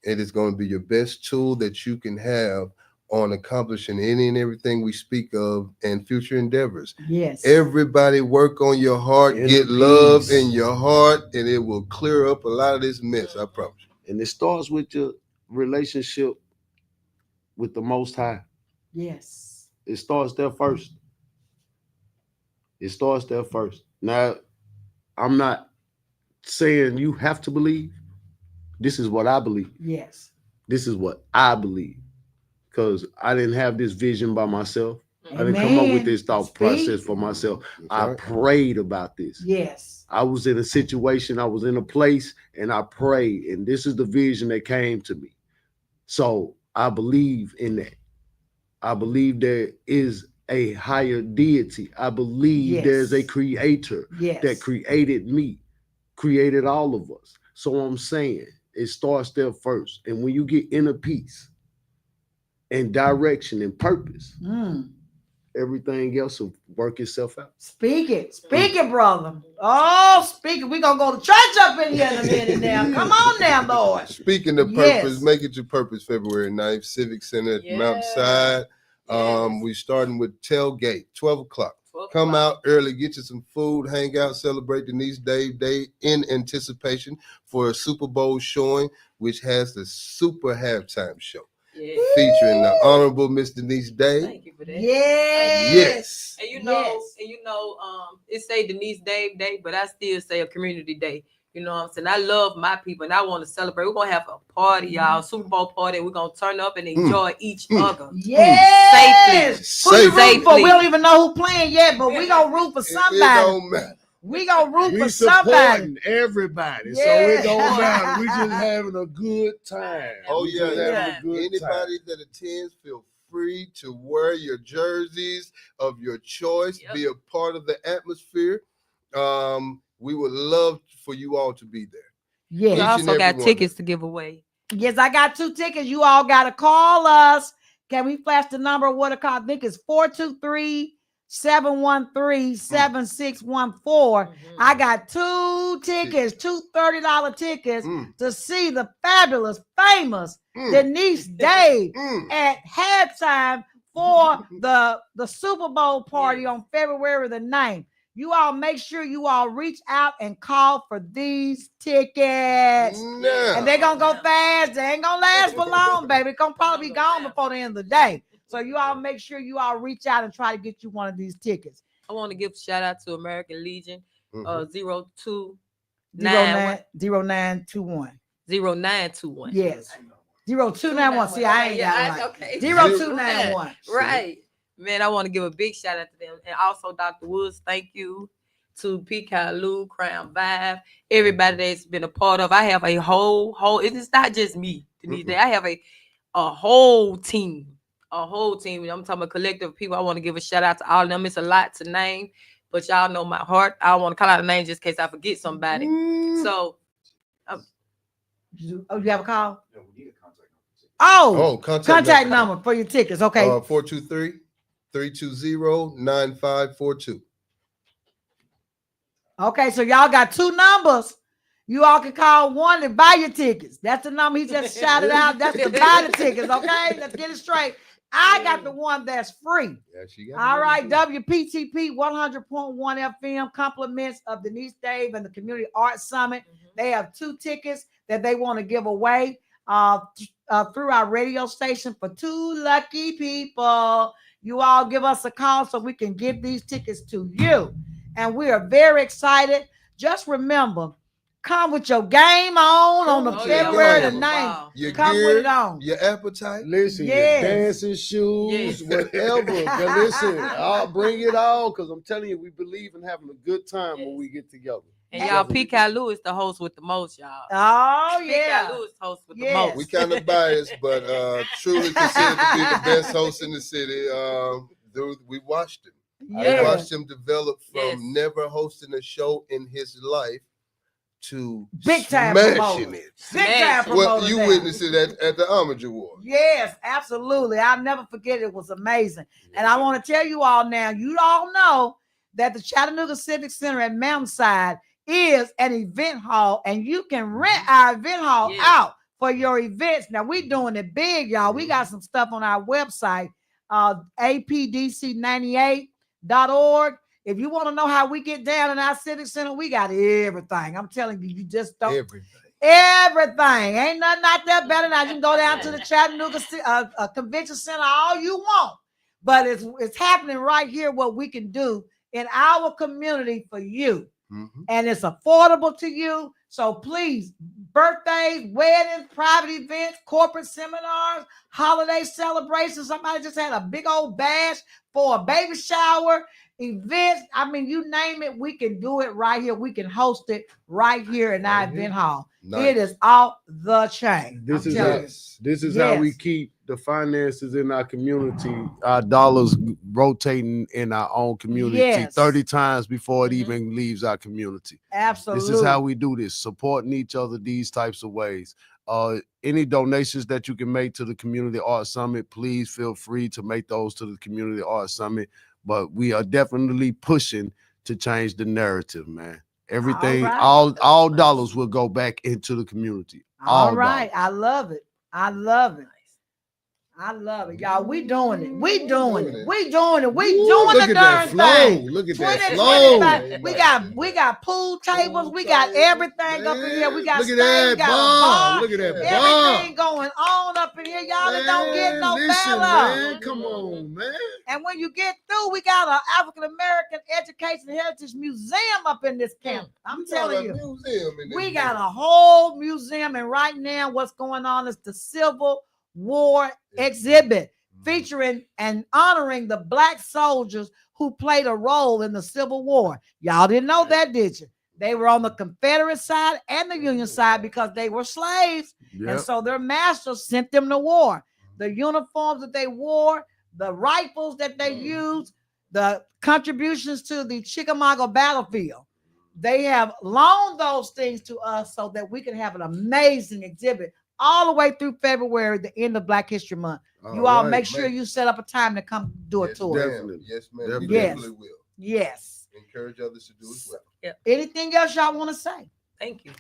It is going to be your best tool that you can have on accomplishing any and everything we speak of and future endeavors. Yes. Everybody work on your heart, get love in your heart, and it will clear up a lot of this mess, I promise you. And it starts with your relationship with the Most High. Yes. It starts there first. It starts there first. Now, I'm not saying you have to believe. This is what I believe. Yes. This is what I believe. Because I didn't have this vision by myself. Amen. I didn't come up with this thought process for myself. I prayed about this. Yes. I was in a situation, I was in a place, and I prayed. And this is the vision that came to me. So I believe in that. I believe there is a higher deity. I believe there's a creator that created me, created all of us. So I'm saying it starts there first. And when you get inner peace and direction and purpose, everything else will work itself out. Speak it, brother. Oh, speak it. We're going to go to church up in here in a minute now. Come on now, Lord. Speaking of purpose, make it your purpose February 9th, Civic Center at Mountainside. We're starting with Tailgate, 12 o'clock. Come out early, get you some food, hang out, celebrate Denise Dave Day in anticipation for a Superbowl showing, which has the super halftime show featuring the Honorable Miss Denise Dave. Thank you for that. Yes. And you know, it say Denise Dave Day, but I still say a community day. You know what I'm saying? I love my people and I want to celebrate. We're going to have a party, y'all. Super Bowl party. We're going to turn up and enjoy each other. Yes. Safely. Who you rooting for? We don't even know who playing yet, but we're going to root for somebody. It don't matter. We going to root We for somebody. supporting everybody. So it don't matter. We just having a good time. Oh, yeah. Anybody that attends, feel free to wear your jerseys of your choice. Be a part of the atmosphere. We would love for you all to be there. Yes. We also got tickets to give away. Yes, I got 2 tickets. You all got to call us. Can we flash the number? What it called? I think it's 423-713-7614. I got 2 tickets, 2 $30 tickets to see the fabulous, famous Denise Dave at halftime for the Super Bowl party on February the 9th. You all make sure you all reach out and call for these tickets. And they're going to go fast. They ain't going to last for long, baby. It's going to probably be gone before the end of the day. So you all make sure you all reach out and try to get you one of these tickets. I want to give a shout out to American Legion 0921. 0921. Yes. 0291. See, I ain't got it right. Okay. 0291. Right. Man, I want to give a big shout out to them. And also Dr. Woods, thank you to PCALU, Crown Vibe, everybody that's been a part of. I have a whole. It's not just me, Denise Dave. I have a whole team. A whole team. I'm talking about collective of people. I want to give a shout out to all of them. It's a lot to name, but y'all know my heart. I don't want to call out a name just in case I forget somebody. So, you have a call? No, we need a contact number. Oh, contact number number for your tickets. Okay. 423-320-9542. Okay, so y'all got two numbers. You all can call one and buy your tickets. That's the number he just shouted out. That's to buy the tickets. Okay, let's get it straight. I got the one that's free. All right, WPTP 100.1 FM, compliments of Denise Dave and the Community Arts Summit. They have 2 tickets that they want to give away through our radio station for 2 lucky people. You all give us a call so we can give these tickets to you. And we are very excited. Just remember, come with your game on the February the 9th. Your Come gear, with it on. your appetite. Listen, Yes. your dancing shoes, whatever. But listen, I'll bring it all because I'm telling you, we believe in having a good time when we get together. and y'all, PCALU is the host with the most, y'all. Oh, yeah. PCALU is the host with the Yes. most. We kind of biased, but truly considered to be the best host in the city. We watched him. I Yes. watched him develop from Yes. never hosting a show in his life to Big time smashing promoter. it. Big time Well, promoter. You now. witnessed it at the Homage Award. Yes, absolutely. I'll never forget it. It was amazing. And I want to tell you all now, you all know that the Chattanooga Civic Center at Mountainside is an event hall, and you can rent our event hall out for your events. Now, we're doing it big, y'all. We got some stuff on our website, apdc98.org. If you want to know how we get down in our Civic Center, we got everything. I'm telling you, you just don't. Everything. Ain't nothing out there better than you can go down to the Chattanooga Convention Center all you want. But it's happening right here, what we can do in our community for you. And it's affordable to you. So please, birthdays, weddings, private events, corporate seminars, holiday celebrations. Somebody just had a big old bash for a baby shower, events. I mean, you name it, we can do it right here. We can host it right here in our event hall. Nice. It is off the chain. This is how we keep the finances in our community, our dollars rotating in our own community 30 times before it even leaves our community. Absolutely. This is how we do this, supporting each other these types of ways. Any donations that you can make to the Community Arts Summit, please feel free to make those to the Community Arts Summit. But we are definitely pushing to change the narrative, man. Everything, all dollars will go back into the community. All right. I love it. I love it. I love it, y'all. We doing it. We doing it. We doing it. We doing the darn thing. Look at that flow. We got pool tables. We got everything up in here. We got look at that bar. Look at that bar. Everything going on up in here, y'all. It don't get no Listen, better. man. Come on, man. And when you get through, we got an African American Education Heritage Museum up in this camp. I'm telling you, we got a whole museum, and right now, what's going on is the Civil War exhibit featuring and honoring the Black soldiers who played a role in the Civil War. Y'all didn't know that, did you? They were on the Confederate side and the Union side because they were slaves. And so their masters sent them to war. The uniforms that they wore, the rifles that they used, the contributions to the Chickamauga battlefield. They have loaned those things to us so that we can have an amazing exhibit all the way through February, the end of Black History Month. You all make sure you set up a time to come do a tour. Definitely. Yes, ma'am. We Yes. definitely will. Yes. Encourage others to do as well. Anything else y'all want to say? Thank you.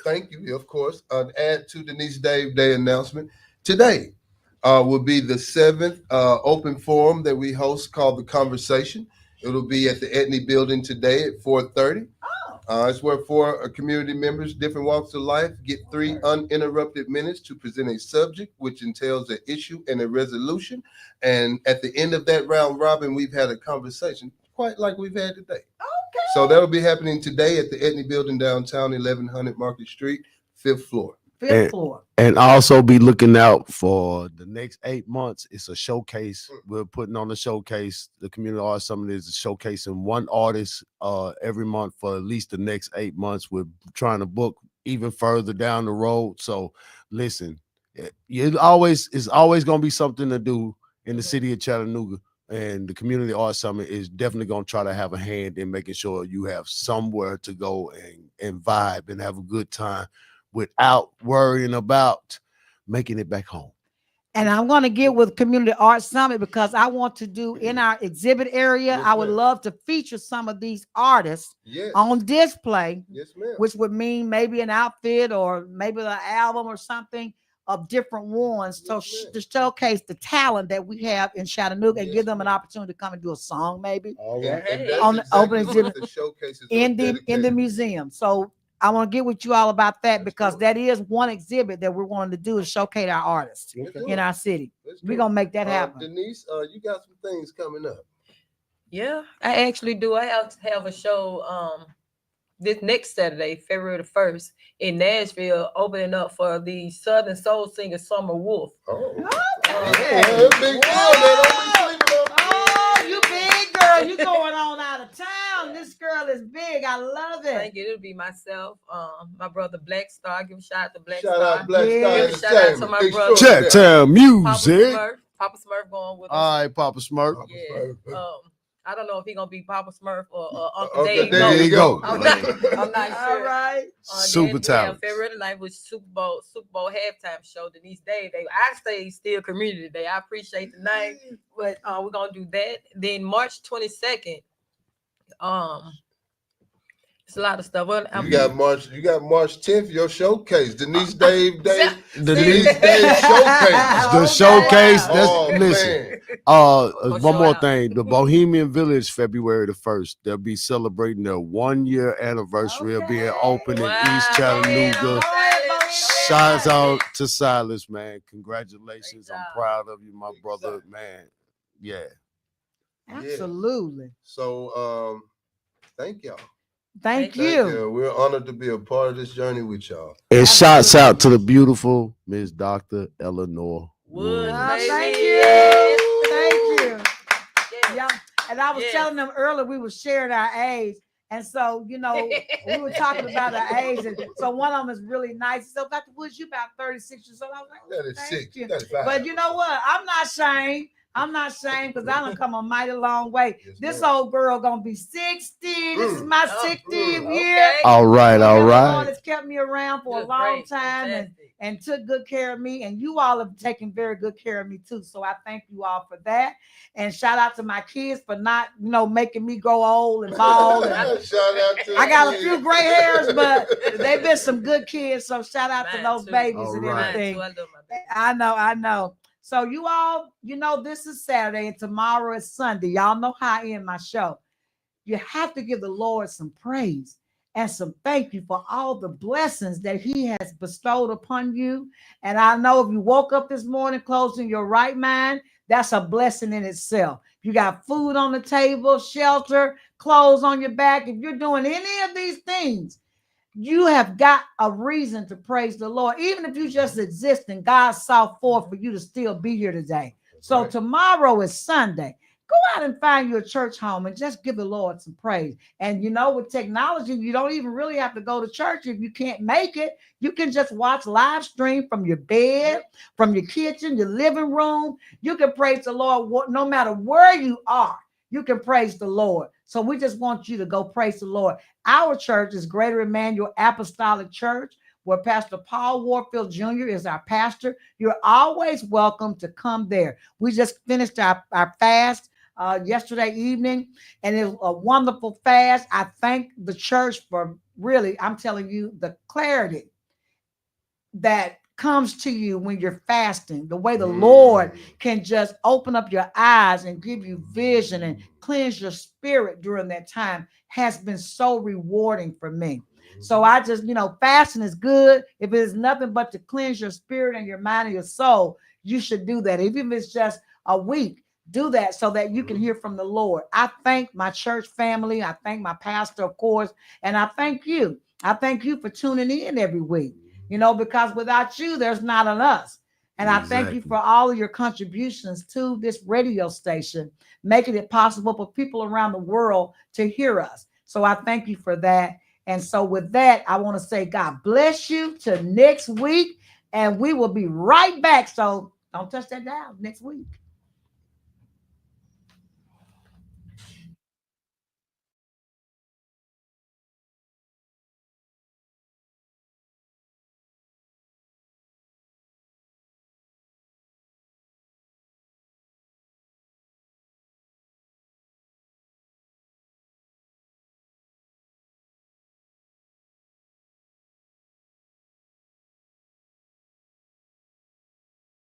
Thank you, of course. Add to Denise Dave Day announcement. Today will be the 7th open forum that we host called The Conversation. It'll be at the Etney Building today at 4:30. It's where 4 community members, different walks of life, get 3 uninterrupted minutes to present a subject, which entails an issue and a resolution. And at the end of that round robin, we've had a conversation quite like we've had today. So that will be happening today at the Etney Building downtown, 1100 Market Street, 5th floor. 5th floor. And also be looking out for the next 8 months. It's a showcase. We're putting on a showcase. The Community Arts Summit is showcasing one artist every month for at least the next 8 months. We're trying to book even further down the road. So listen, it's always going to be something to do in the city of Chattanooga. And the Community Arts Summit is definitely going to try to have a hand in making sure you have somewhere to go and vibe and have a good time without worrying about making it back home. And I'm going to get with Community Arts Summit because I want to do in our exhibit area. Yes, I would ma'am. love to feature some of these artists Yes. on display, Yes, ma'am. which would mean maybe an outfit or maybe an album or something of different ones. So Yes, ma'am. to showcase the talent that we have in Chattanooga and Yes, give them an ma'am. opportunity to come and do a song maybe All And right. that's On the open exactly what exhibit the showcases are in the dedicated. museum. So I want to get with you all about that Let's because do it. that is one exhibit that we're wanting to do is showcase our artists Let's do in it. our city. Let's do We're it. gonna make that happen. Denise, you got some things coming up. Yeah, I actually do. I have a show this next Saturday, February the 1st, in Nashville, opening up for the Southern Soul singer Summer Wolf. Oh, Okay. that's a big deal. They don't be sleeping on Oh, you big girl, you going on out of town. This girl is big. I love it. Thank you. It'll be myself, my brother Black Star. Give a shout out to Black Shout Star. out Black Yeah. Star Give a shout out to Entertainment. my Big brother. show there. Chat Papa music. Smurf. Papa Smurf going with us. All right, Papa Smurf. Papa Yeah. Smurf. I don't know if he gonna be Papa Smurf or Uncle Okay, Dave. there you go. I'm not sure. All right. Super talent. February 9th was Super Bowl halftime show. Denise Dave. I say still Community Day. I appreciate the name, but we're gonna do that. Then March 22nd. It's a lot of stuff. Well, You got March 10th, your showcase. Denise Dave Denise Dave showcase. The showcase. That's Oh, listen. man. One show more out. thing. The Bohemian Village, February the 1st. They'll be celebrating their 1-year anniversary of being open in East Chattanooga. Shouts out to Silas, man. Congratulations. Great I'm job. proud of you, my Big brother, job. man. Yeah. Absolutely. So thank y'all. Thank Thank you. Yeah, we're honored to be a part of this journey with y'all. And shouts out to the beautiful Miss Dr. Elenora. Woods, Ah, baby. thank you. Thank you. Yeah. Yeah. And I was Yes. telling them earlier we were sharing our age. And so, we were talking about our age. And so one of them is really nice. So Dr. Woods, you about 36 years old. I was like, oh, 36, thank you. 35. But you know what? I'm not ashamed. because I done come a mighty long way. Yes, This ma'am. old girl gonna be 60. This is my 60th year. Okay. All right, all The Lord right. has kept me around for a Good, long great, time fantastic. and took good care of me. And you all have taken very good care of me too. So I thank you all for that. And shout out to my kids for not, making me grow old and bald. And Shout out to I got a you. few gray hairs, but they've been some good kids. So shout out to Mine those too. babies All and right. everything. Mine too. I love my baby. I know. So you all, this is Saturday and tomorrow is Sunday. Y'all know how I end my show. You have to give the Lord some praise and some thank you for all the blessings that he has bestowed upon you. And I know if you woke up this morning closing your right mind, that's a blessing in itself. You got food on the table, shelter, clothes on your back. If you're doing any of these things, you have got a reason to praise the Lord. Even if you just exist and God saw forth for you to still be here today. So right. tomorrow is Sunday. Go out and find your church home and just give the Lord some praise. And with technology, you don't even really have to go to church if you can't make it. You can just watch live stream from your bed, from your kitchen, your living room. You can praise the Lord no matter where you are. You can praise the Lord. So we just want you to go praise the Lord. Our church is Greater Emmanuel Apostolic Church, where Pastor Paul Warfield Jr. is our pastor. You're always welcome to come there. We just finished our fast yesterday evening, and it was a wonderful fast. I thank the church for really, I'm telling you, the clarity that comes to you when you're fasting, the way the Lord can just open up your eyes and give you vision and cleanse your spirit during that time has been so rewarding for me. So I just, fasting is good. If it is nothing but to cleanse your spirit and your mind and your soul, you should do that. Even if it's just a week, do that so that you can hear from the Lord. I thank my church family. I thank my pastor, of course, and I thank you. I thank you for tuning in every week. you know, because without you, there's not an us. And I thank you Exactly. for all of your contributions to this radio station, making it possible for people around the world to hear us. So I thank you for that. And so with that, I want to say God bless you till next week. And we will be right back. So don't touch that dial next week.